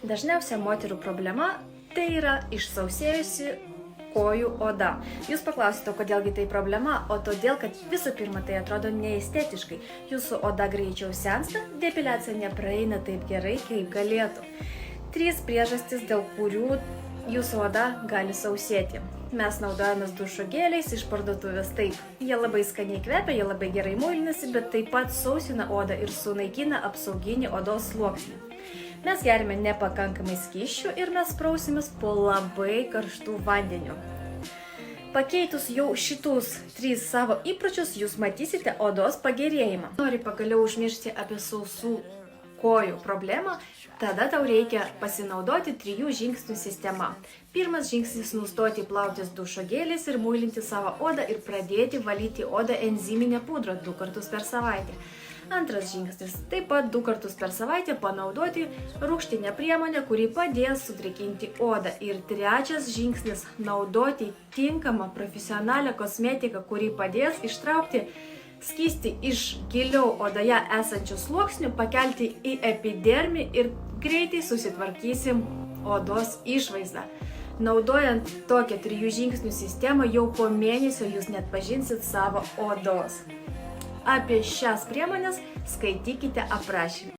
Dažniausia moterų problema tai yra išsausėjusi kojų oda. Jūs paklausite, kodėlgi tai problema, o todėl, kad visų pirma tai atrodo neestetiškai. Jūsų oda greičiau sensta, depiliacija nepraeina taip gerai, kaip galėtų. 3 priežastys, dėl kurių jūsų oda gali sausėti. Mes naudojamės dušo geliais iš parduotuvės, taip. Jie labai skaniai kvepia, jie labai gerai muilinasi, bet taip pat sausina odą ir sunaikina apsauginį odos sluoksnį. Mes gerime nepakankamai skysčių ir mes prausimės po labai karštų vandeniu. Pakeitus jau šitus 3 savo įpročius, jūs matysite odos pagerėjimą. Nori pagaliau užmiršti apie sausų kojų problemą, tada tau reikia pasinaudoti 3 žingsnių sistema. Pirmas žingsnis – nustoti plautis dušo geliais ir muilinti savo odą ir pradėti valyti odą enziminę pudrą 2 kartus per savaitę. Antras žingsnis – taip pat 2 kartus per savaitę panaudoti rūgštinę priemonę, kuri padės sudrėkinti odą. Ir trečias žingsnis – naudoti tinkamą profesionalią kosmetiką, kuri padės ištraukti skystį iš giliau odoje esančių sluoksnių, pakelti į epidermį ir greitai susitvarkysim odos išvaizdą. Naudojant tokią 3 žingsnių sistemą, jau po mėnesio jūs net pažinsit savo odos. Apie šias priemonės skaitykite aprašymą.